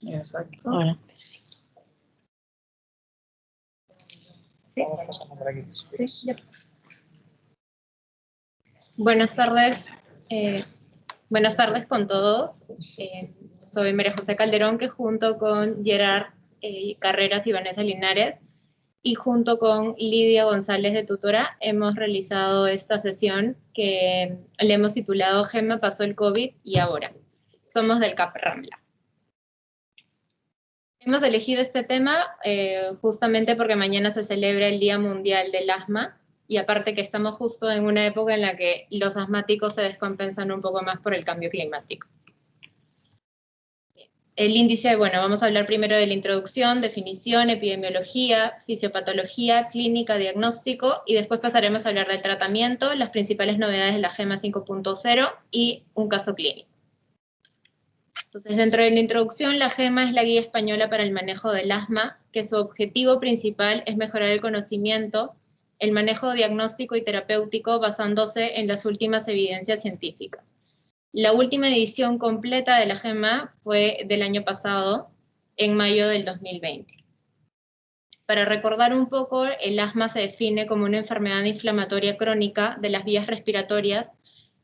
Exacto. Ahora. ¿Sí? Vamos pasando por aquí. Sí, ya. Buenas tardes con todos. Soy María José Calderón, que junto con Gerard Carreras y Vanessa Linares, y junto con Lidia González de Tutora, hemos realizado esta sesión que le hemos titulado Gemma pasó el COVID y ahora. Somos del CAP Rambla. Hemos elegido este tema justamente porque mañana se celebra el Día Mundial del Asma, y aparte que estamos justo en una época en la que los asmáticos se descompensan un poco más por el cambio climático. El índice, bueno, vamos a hablar primero de la introducción, definición, epidemiología, fisiopatología, clínica, diagnóstico, y después pasaremos a hablar del tratamiento, las principales novedades de la GEMA 5.0 y un caso clínico. Entonces, dentro de la introducción, la GEMA es la guía española para el manejo del asma, que su objetivo principal es mejorar el conocimiento, el manejo diagnóstico y terapéutico basándose en las últimas evidencias científicas. La última edición completa de la GEMA fue del año pasado, en mayo del 2020. Para recordar un poco, el asma se define como una enfermedad inflamatoria crónica de las vías respiratorias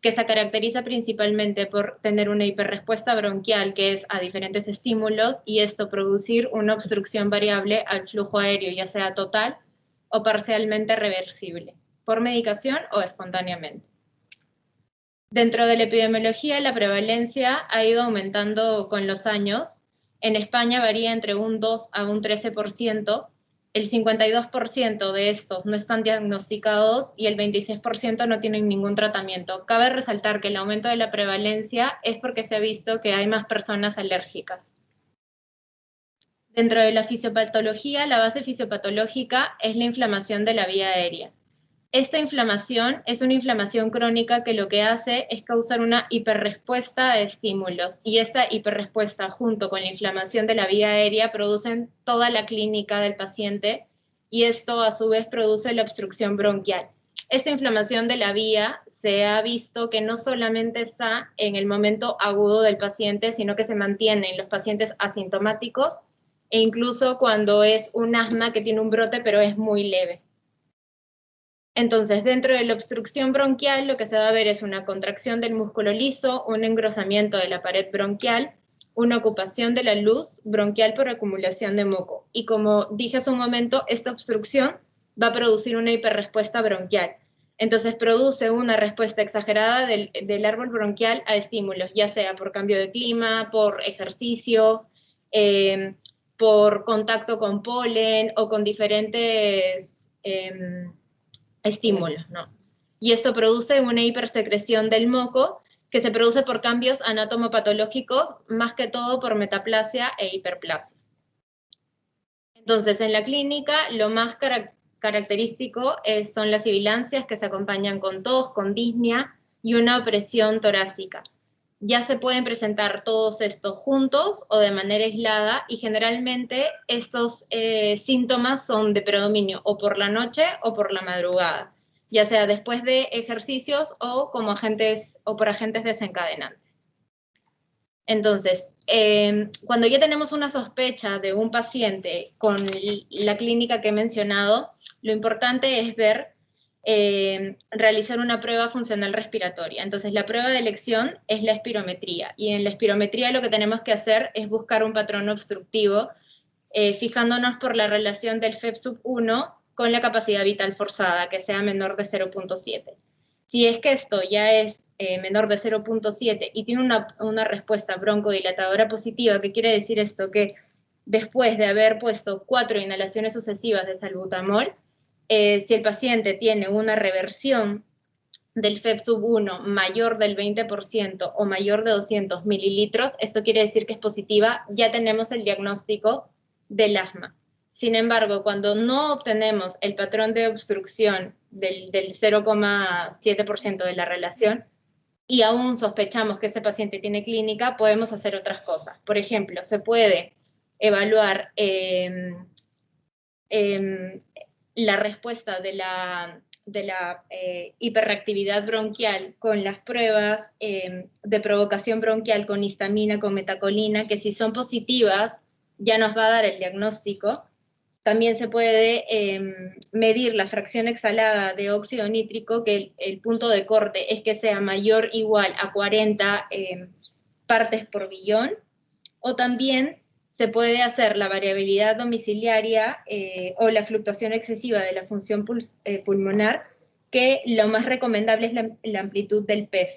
que se caracteriza principalmente por tener una hiperrespuesta bronquial, que es a diferentes estímulos, y esto producir una obstrucción variable al flujo aéreo, ya sea total o parcialmente reversible, por medicación o espontáneamente. Dentro de la epidemiología, la prevalencia ha ido aumentando con los años. En España varía entre un 2 a un 13%, el 52% de estos no están diagnosticados y el 26% no tienen ningún tratamiento. Cabe resaltar que el aumento de la prevalencia es porque se ha visto que hay más personas alérgicas. Dentro de la fisiopatología, la base fisiopatológica es la inflamación de la vía aérea. Esta inflamación es una inflamación crónica que lo que hace es causar una hiperrespuesta a estímulos, y esta hiperrespuesta junto con la inflamación de la vía aérea producen toda la clínica del paciente, y esto a su vez produce la obstrucción bronquial. Esta inflamación de la vía se ha visto que no solamente está en el momento agudo del paciente, sino que se mantiene en los pacientes asintomáticos e incluso cuando es un asma que tiene un brote pero es muy leve. Entonces, dentro de la obstrucción bronquial, lo que se va a ver es una contracción del músculo liso, un engrosamiento de la pared bronquial, una ocupación de la luz bronquial por acumulación de moco. Y como dije hace un momento, esta obstrucción va a producir una hiperrespuesta bronquial. Entonces, produce una respuesta exagerada del árbol bronquial a estímulos, ya sea por cambio de clima, por ejercicio, por contacto con polen o con diferentes estímulos, ¿no? Y esto produce una hipersecreción del moco que se produce por cambios anatomopatológicos, más que todo por metaplasia e hiperplasia. Entonces, en la clínica, lo más característico son las sibilancias que se acompañan con tos, con disnea y una opresión torácica. Ya se pueden presentar todos estos juntos o de manera aislada, y generalmente estos síntomas son de predominio o por la noche o por la madrugada, ya sea después de ejercicios o como agentes o por agentes desencadenantes. Entonces, cuando ya tenemos una sospecha de un paciente con la clínica que he mencionado, lo importante es realizar una prueba funcional respiratoria. Entonces, la prueba de elección es la espirometría, y en la espirometría lo que tenemos que hacer es buscar un patrón obstructivo, fijándonos por la relación del FEV1 con la capacidad vital forzada, que sea menor de 0.7. Si es que esto ya es menor de 0.7 y tiene una respuesta broncodilatadora positiva, ¿qué quiere decir esto? Que después de haber puesto 4 inhalaciones sucesivas de salbutamol, si el paciente tiene una reversión del FEV1 mayor del 20% o mayor de 200 mililitros, esto quiere decir que es positiva, ya tenemos el diagnóstico del asma. Sin embargo, cuando no obtenemos el patrón de obstrucción del 0,7% de la relación y aún sospechamos que ese paciente tiene clínica, podemos hacer otras cosas. Por ejemplo, se puede evaluar la respuesta de hiperreactividad bronquial con las pruebas de provocación bronquial con histamina, con metacolina, que si son positivas ya nos va a dar el diagnóstico. También se puede medir la fracción exhalada de óxido nítrico, que el punto de corte es que sea mayor o igual a 40 partes por billón, o también se puede hacer la variabilidad domiciliaria o la fluctuación excesiva de la función pulmonar, que lo más recomendable es la amplitud del PEF.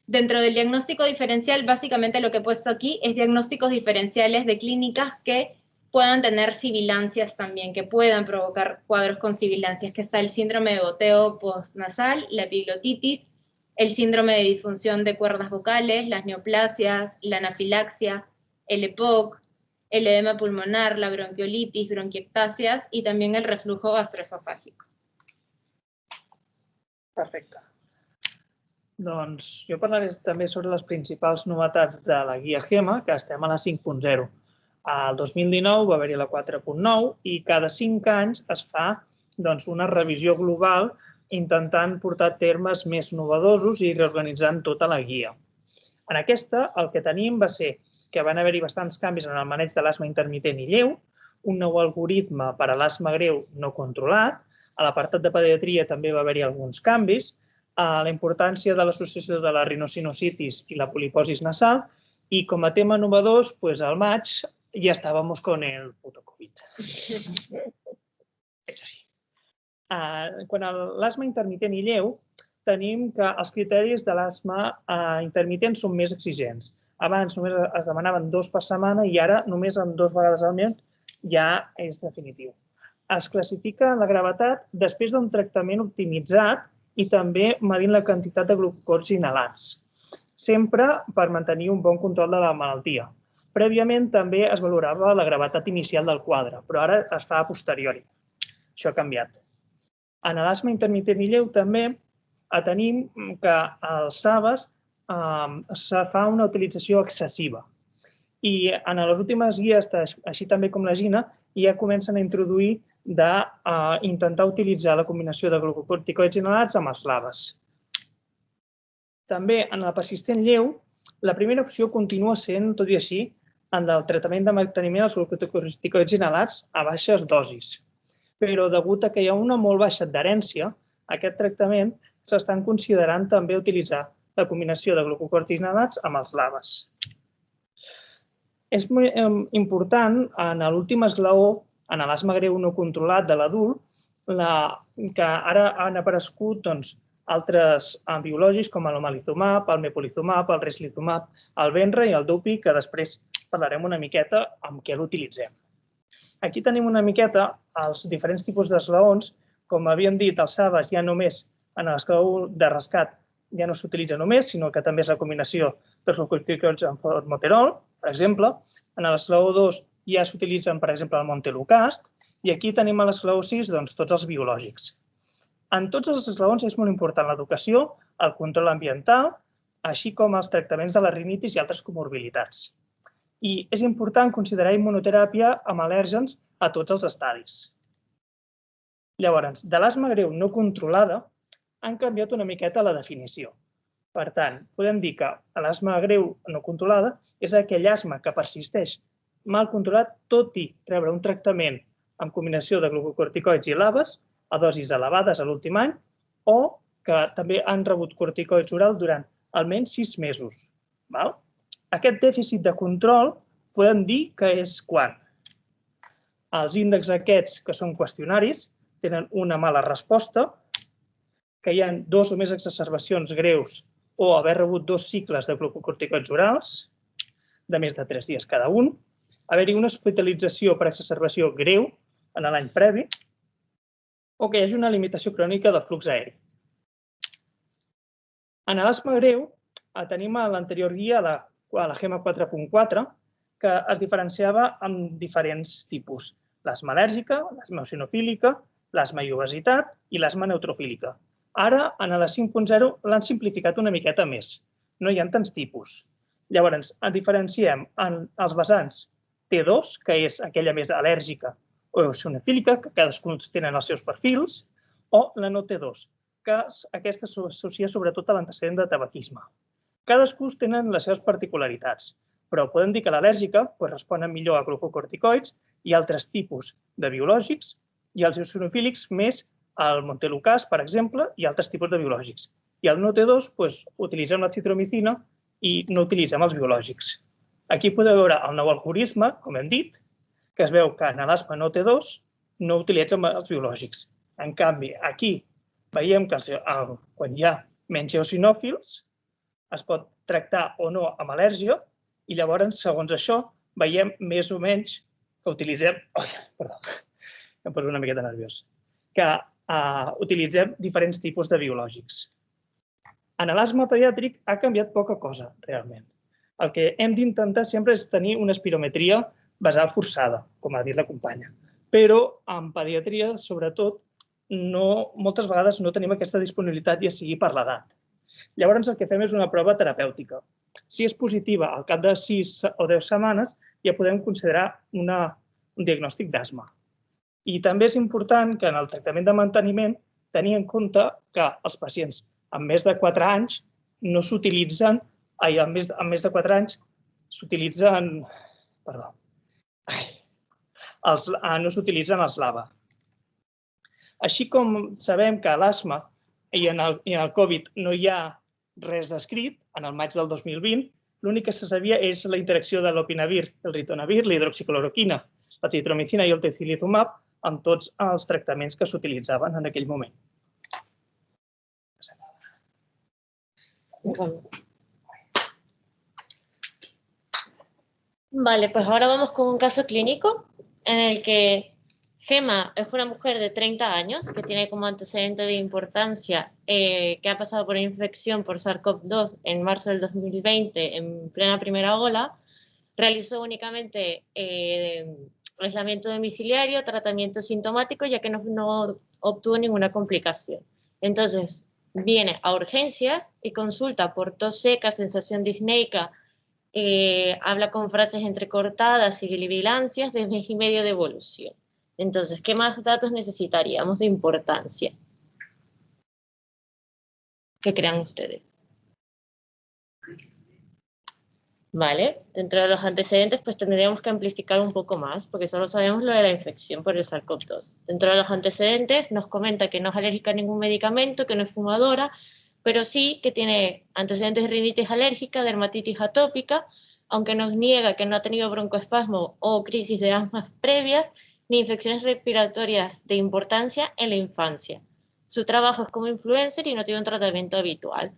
Dentro del diagnóstico diferencial, básicamente lo que he puesto aquí es diagnósticos diferenciales de clínicas que puedan tener sibilancias también, que puedan provocar cuadros con sibilancias, que está el síndrome de goteo postnasal, la epiglotitis, el síndrome de disfunción de cuerdas vocales, las neoplasias, la anafilaxia, el EPOC, el edema pulmonar, la bronquiolitis, bronquiectasias y también el reflujo gastroesofágico. Perfecte. Doncs jo parlaré també sobre les principals novetats de la guia GEMA, que estem a la 5.0. Al 2019 va haver-hi la 4.9 i cada 5 anys es fa una revisió global intentant portar termes més novedosos i reorganitzant tota la guia. En aquesta, el que tenim va ser que van haver-hi bastants canvis en el maneig de l'asma intermitent i lleu, un nou algoritme per a l'asma greu no controlat, a l'apartat de pediatria també va haver-hi alguns canvis, la importància de l'associació de la rinocinositis i la poliposis nasal, i com a tema novedós, al maig ja estàvem con el puto Covid. És així. Quan a l'asma intermitent i lleu, tenim que els criteris de l'asma intermitent són més exigents. Abans només es demanaven 2 per setmana i ara només amb 2 vegades al mes ja és definitiu. Es classifica la gravetat després d'un tractament optimitzat i també medint la quantitat de glucocortis inhalats, sempre per mantenir un bon control de la malaltia. Prèviament també es valorava la gravetat inicial del quadre, però ara es fa a posteriori. Això ha canviat. En l'asma intermitent i lleu també tenim que als SAVAs se fa una utilització excessiva. I en les últimes guies, així també com la GINA, ja comencen a introduir d'intentar utilitzar la combinació de glucocorticoids inhalats amb els LAVAs. També en la persistent lleu, la primera opció continua sent, tot i així, en el tractament de manteniment dels glucocorticoids inhalats a baixes dosis. Però degut a que hi ha una molt baixa adherència a aquest tractament, s'estan considerant també utilitzar la combinació de glucocorticoids inhalats amb els LAVAs. És important, en l'últim esglaó, en l'asma greu no controlat de l'adult, que ara han aparegut altres biològics com l'omalizumab, el mepolizumab, el reslizumab, el Benra i el Dupi, que després parlarem una miqueta amb què l'utilitzem. Aquí tenim una miqueta els diferents tipus d'esglaons. Com havíem dit, els SAVAs ja només en l'esglaó de rescat ja no s'utilitza només, sinó que també és la combinació dels glucocorticoids amb formoterol, per exemple. En l'esglaó 2 ja s'utilitzen, per exemple, el montelukast, i aquí tenim a l'esglaó 6 tots els biològics. En tots els esglaons és molt important l'educació, el control ambiental, així com els tractaments de la rinitis i altres comorbilitats. I és important considerar immunoteràpia amb al·lèrgens a tots els estadis. Llavors, de l'asma greu no controlada, han canviat una miqueta la definició. Per tant, podem dir que l'asma greu no controlada és aquell asma que persisteix mal controlat, tot i rebre un tractament amb combinació de glucocorticoids i LAVAs a dosis elevades a l'últim any, o que també han rebut corticoids orals durant almenys 6 mesos. Aquest dèficit de control podem dir que és quan els índexs aquests, que són qüestionaris, tenen una mala resposta, que hi ha 2 o més exacerbacions greus o haver rebut 2 cicles de glucocorticoids orals, de més de 3 dies cada un, haver-hi una hospitalització per exacerbació greu en l'any previ, o que hi hagi una limitació crònica del flux aeri. En l'asma greu tenim a l'anterior guia, a la GEMA 4.4, que es diferenciava en diferents tipus. L'asma al·lèrgica, l'asma eosinofílica, l'asma i obesitat i l'asma neutrofílica. Ara, en la 5.0, l'han simplificat una miqueta més. No hi ha tants tipus. Llavors, diferenciem en els vessants T2, que és aquella més al·lèrgica eosinofílica, que cadascun tenen els seus perfils, o la no T2, que aquesta s'associa sobretot a l'antecedent de tabaquisme. Cadascun tenen les seves particularitats, però podem dir que l'al·lèrgica responen millor a glucocorticoids i altres tipus de biològics, i els eosinofílics més al montelukast, per exemple, i altres tipus de biològics. I al no T2 utilitzem la citromicina i no utilitzem els biològics. Aquí podeu veure el nou algoritme, com hem dit, que es veu que en l'asma no T2 no utilitzem els biològics. En canvi, aquí veiem que quan hi ha menys eosinòfils es pot tractar o no amb al·lèrgia i llavors, segons això, veiem més o menys que utilitzem... Perdó, em poso una miqueta nerviós. Que utilitzem diferents tipus de biològics. En l'asma pediàtric ha canviat poca cosa, realment. El que hem d'intentar sempre és tenir una espirometria basal forçada, com ha dit la companya. Però en pediatria, sobretot, moltes vegades no tenim aquesta disponibilitat, ja sigui per l'edat. Llavors, el que fem és una prova terapèutica. Si és positiva al cap de 6 o 10 setmanes, ja podem considerar un diagnòstic d'asma. I també és important que en el tractament de manteniment tenir en compte que els pacients amb més de 4 anys no s'utilitzen, amb més de 4 anys s'utilitzen, perdó, no s'utilitzen els LABA. Així com sabem que a l'asma i en el Covid no hi ha res descrit, en el maig del 2020, l'únic que se sabia és la interacció de l'opinavir, el ritonavir, la hidroxicloroquina, la citromicina i el tocilizumab amb tots els tractaments que s'utilitzaven en aquell moment. Vale, pues ahora vamos con un caso clínico en el que Gema es una mujer de 30 años que tiene como antecedente de importancia que ha pasado por infección por SARS-CoV-2 en marzo del 2020 en plena primera ola. Realizó únicamente aislamiento domiciliario, tratamiento sintomático, ya que no obtuvo ninguna complicación. Entonces, viene a urgencias y consulta por tos seca, sensación disneica, habla con frases entrecortadas y bilibilancias de mes y medio de evolución. Entonces, ¿qué más datos necesitaríamos de importancia? ¿Qué crean ustedes? Vale, dentro de los antecedentes pues tendríamos que amplificar un poco más porque solo sabemos lo de la infección por el SARS-CoV-2. Dentro de los antecedentes nos comenta que no es alérgica a ningún medicamento, que no es fumadora, pero sí que tiene antecedentes de rinitis alérgica, dermatitis atópica, aunque nos niega que no ha tenido broncoespasmo o crisis de asma previas, ni infecciones respiratorias de importancia en la infancia. Su trabajo es como influencer y no tiene un tratamiento habitual.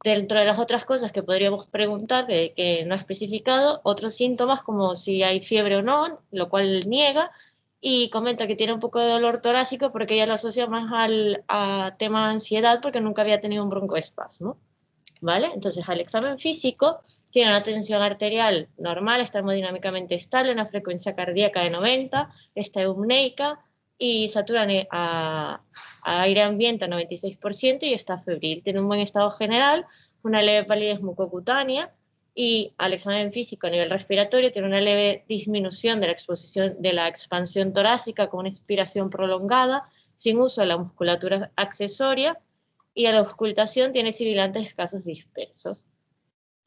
Dentro de las otras cosas que podríamos preguntar, que no ha especificado, otros síntomas como si hay fiebre o no, lo cual niega, y comenta que tiene un poco de dolor torácico porque ella lo asocia más a tema de ansiedad porque nunca había tenido un broncoespasmo. ¿Vale? Entonces, al examen físico, tiene una tensión arterial normal, está hemodinámicamente estable, una frecuencia cardíaca de 90, está eumneica y satura a aire ambiente a 96% y está febril. Tiene un buen estado general, una leve palidez mucocutánea y al examen físico a nivel respiratorio tiene una leve disminución de la expansión torácica con una expiración prolongada, sin uso de la musculatura accesoria y a la auscultación tiene sibilantes escasos dispersos.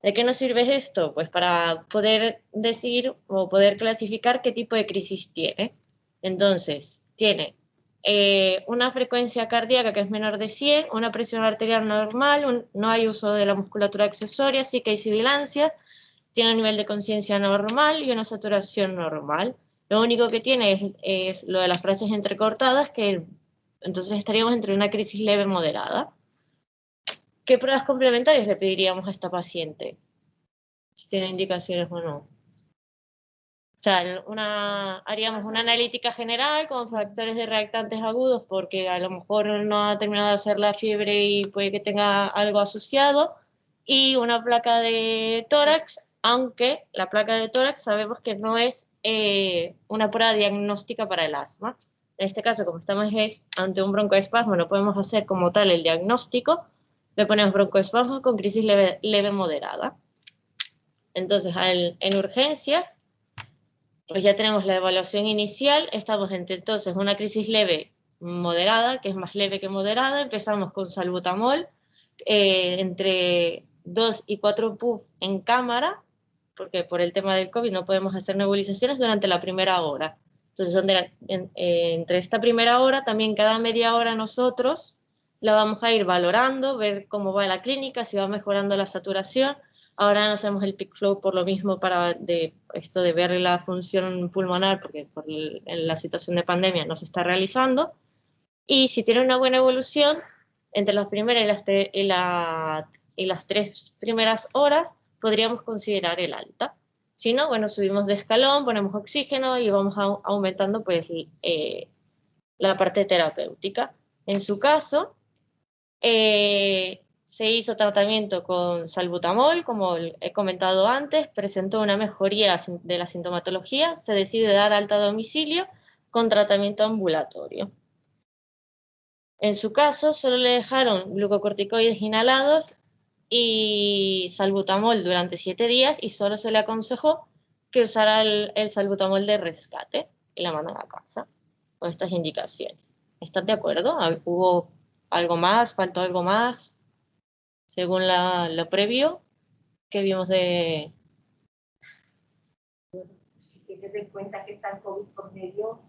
¿De qué nos sirve esto? Pues para poder decir o poder clasificar qué tipo de crisis tiene. Entonces, tiene una frecuencia cardíaca que es menor de 100, una presión arterial normal, no hay uso de la musculatura accesoria, sí que hay sibilancias, tiene un nivel de conciencia normal y una saturación normal. Lo único que tiene es lo de las frases entrecortadas, que entonces estaríamos entre una crisis leve moderada. ¿Qué pruebas complementarias le pediríamos a esta paciente? Si tiene indicaciones o no. O sea, haríamos una analítica general con factores de reactantes agudos porque a lo mejor no ha terminado de hacer la fiebre y puede que tenga algo asociado. Y una placa de tórax, aunque la placa de tórax sabemos que no es una prueba diagnóstica para el asma. En este caso, como estamos ante un broncoespasmo, no podemos hacer como tal el diagnóstico. Le ponemos broncoespasmo con crisis leve moderada. Entonces, en urgencias, pues ya tenemos la evaluación inicial, estamos entre entonces una crisis leve moderada, que es más leve que moderada, empezamos con salbutamol, entre 2 y 4 puff en cámara, porque por el tema del COVID no podemos hacer nebulizaciones durante la primera hora. Entonces, entre esta primera hora, también cada media hora nosotros la vamos a ir valorando, ver cómo va la clínica, si va mejorando la saturación. Ahora no hacemos el peak flow por lo mismo para esto de ver la función pulmonar, porque en la situación de pandemia no se está realizando. Y si tiene una buena evolución, entre las primeras y las 3 primeras horas, podríamos considerar el alta. Si no, bueno, subimos de escalón, ponemos oxígeno y vamos aumentando pues la parte terapéutica. En su caso, se hizo tratamiento con salbutamol, como he comentado antes, presentó una mejoría de la sintomatología, se decide dar alta a domicilio con tratamiento ambulatorio. En su caso, solo le dejaron glucocorticoides inhalados y salbutamol durante 7 días y solo se le aconsejó que usara el salbutamol de rescate y la mandan a casa con estas indicaciones. ¿Estás de acuerdo? ¿Hubo algo más? ¿Faltó algo más? Según lo previo que vimos de... Si tienes en cuenta que está el COVID por medio,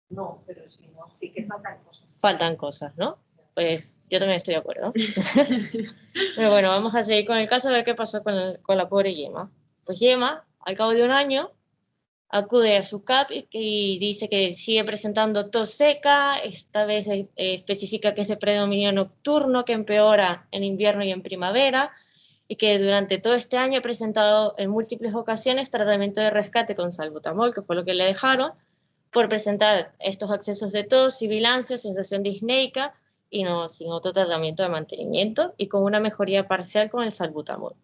no, pero si no, sí que faltan cosas. Faltan cosas, ¿no? Pues yo también estoy de acuerdo. Pero bueno, vamos a seguir con el caso a ver qué pasó con la pobre Gemma. Pues Gemma, al cabo de un año, acude a su CAP y dice que sigue presentando tos seca, esta vez especifica que es de predominio nocturno, que empeora en invierno y en primavera, y que durante todo este año ha presentado en múltiples ocasiones tratamiento de rescate con salbutamol, que fue lo que le dejaron, por presentar estos accesos de tos, sibilancia, sensación disneica, y no sin otro tratamiento de mantenimiento, y con una mejoría parcial con el salbutamol.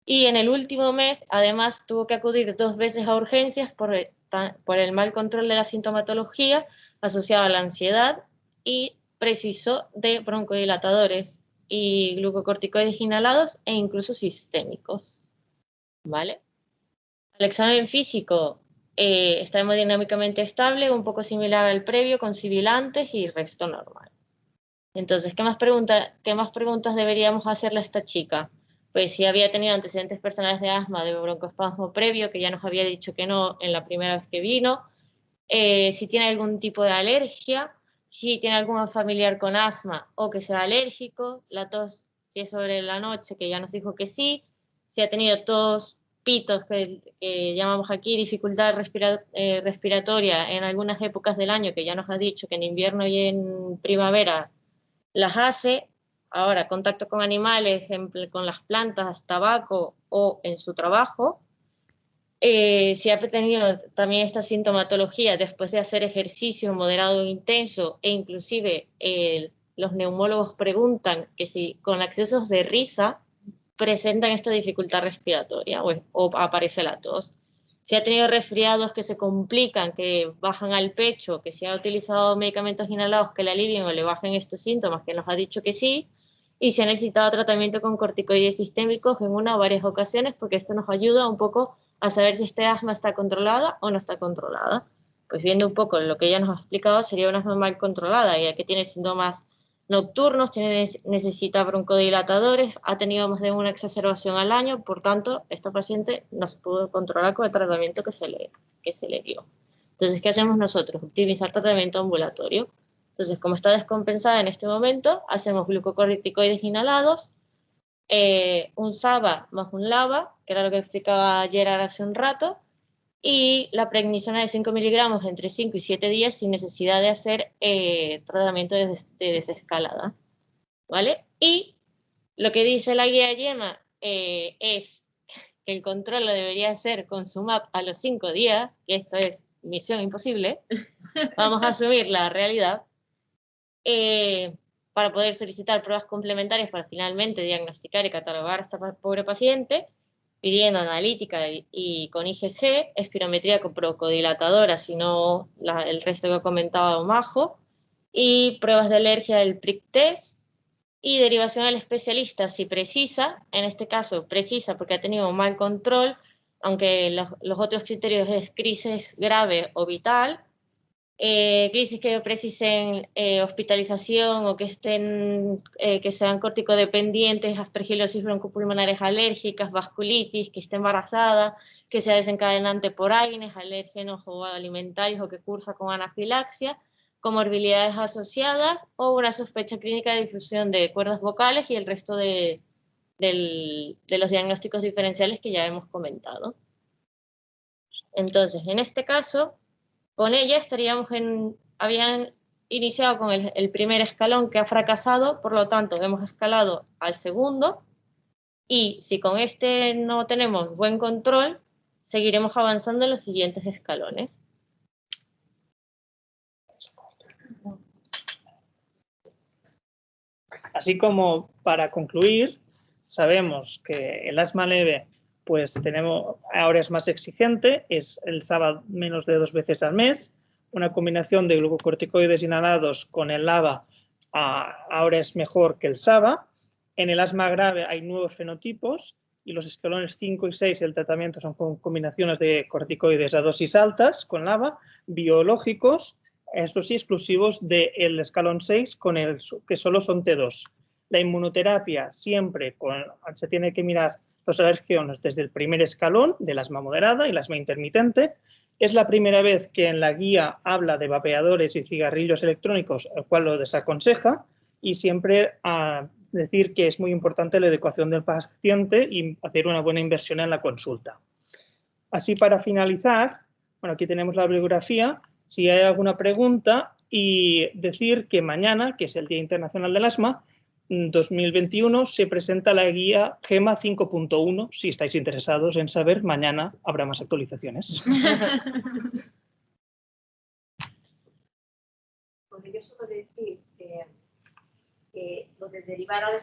Y en el último mes, además, tuvo que acudir 2 veces a urgencias por el mal control de la sintomatología asociada a la ansiedad y precisó de broncodilatadores y glucocorticoides inhalados e incluso sistémicos. ¿Vale? El examen físico está hemodinámicamente estable, un poco similar al previo, con sibilantes y resto normal. Entonces, ¿qué más preguntas deberíamos hacerle a esta chica? Pues si había tenido antecedentes personales de asma, de broncoespasmo previo, que ya nos había dicho que no en la primera vez que vino, si tiene algún tipo de alergia, si tiene algún familiar con asma o que sea alérgico, la tos, si es sobre la noche, que ya nos dijo que sí, si ha tenido tos, pitos, que llamamos aquí dificultad respiratoria en algunas épocas del año, que ya nos ha dicho que en invierno y en primavera las hace. Ahora, contacto con animales, con las plantas, tabaco o en su trabajo. Si ha tenido también esta sintomatología después de hacer ejercicio moderado o intenso, e inclusive los neumólogos preguntan que si con accesos de risa presentan esta dificultad respiratoria o aparece la tos. Si ha tenido resfriados que se complican, que bajan al pecho, que si ha utilizado medicamentos inhalados que le alivien o le bajen estos síntomas, que nos ha dicho que sí, y si ha necesitado tratamiento con corticoides sistémicos en una o varias ocasiones, porque esto nos ayuda un poco a saber si este asma está controlada o no está controlada. Pues viendo un poco lo que ella nos ha explicado, sería una asma mal controlada, ya que tiene síntomas nocturnos, necesita broncodilatadores, ha tenido más de una exacerbación al año, por tanto, esta paciente no se pudo controlar con el tratamiento que se le dio. Entonces, ¿qué hacemos nosotros? Optimizar tratamiento ambulatorio. Entonces, como está descompensada en este momento, hacemos glucocorticoides inhalados, un SABA más un LABA, que era lo que explicaba ayer hace un rato, y la prednisona de 5 miligramos entre 5 y 7 días sin necesidad de hacer tratamiento de desescalada, ¿vale? Y lo que dice la guía Gemma es que el control lo debería hacer con su MAP a los 5 días, que esto es misión imposible, vamos a asumir la realidad, para poder solicitar pruebas complementarias para finalmente diagnosticar y catalogar a esta pobre paciente, pidiendo analítica y con IgG, espirometría con broncodilatadora, si no el resto que comentaba Majo, y pruebas de alergia del prick test, y derivación al especialista si precisa, en este caso precisa porque ha tenido un mal control aunque los otros criterios es crisis grave o vital, crisis que precisen hospitalización o que sean corticodependientes, aspergilosis broncopulmonares alérgicas, vasculitis, que esté embarazada, que sea desencadenante por AINES, alérgenos o alimentarios o que cursa con anafilaxia, comorbilidades asociadas o una sospecha clínica de difusión de cuerdas vocales y el resto de los diagnósticos diferenciales que ya hemos comentado. Entonces, en este caso, con ella habían iniciado con el primer escalón que ha fracasado, por lo tanto hemos escalado al segundo, y si con este no tenemos buen control, seguiremos avanzando en los siguientes escalones. Así como para concluir, sabemos que el asma leve pues ahora es más exigente, es el SABA menos de 2 veces al mes, una combinación de glucocorticoides inhalados con el LABA ahora es mejor que el SABA. En el asma grave hay nuevos fenotipos y los escalones 5 y 6 el tratamiento son con combinaciones de corticoides a dosis altas con LABA, biológicos, eso sí, exclusivos del escalón 6 que solo son T2. La inmunoterapia siempre se tiene que mirar los alergenos desde el primer escalón del asma moderada y el asma intermitente. Es la primera vez que en la guía habla de vapeadores y cigarrillos electrónicos, el cual lo desaconseja, y siempre decir que es muy importante la educación del paciente y hacer una buena inversión en la consulta. Así, para finalizar, bueno, aquí tenemos la bibliografía, si hay alguna pregunta, y decir que mañana, que es el Día Internacional del Asma, 2021, se presenta la guía GEMA 5.1. Si estáis interesados en saber, mañana habrá más actualizaciones. Porque yo suelo decir que lo de derivar al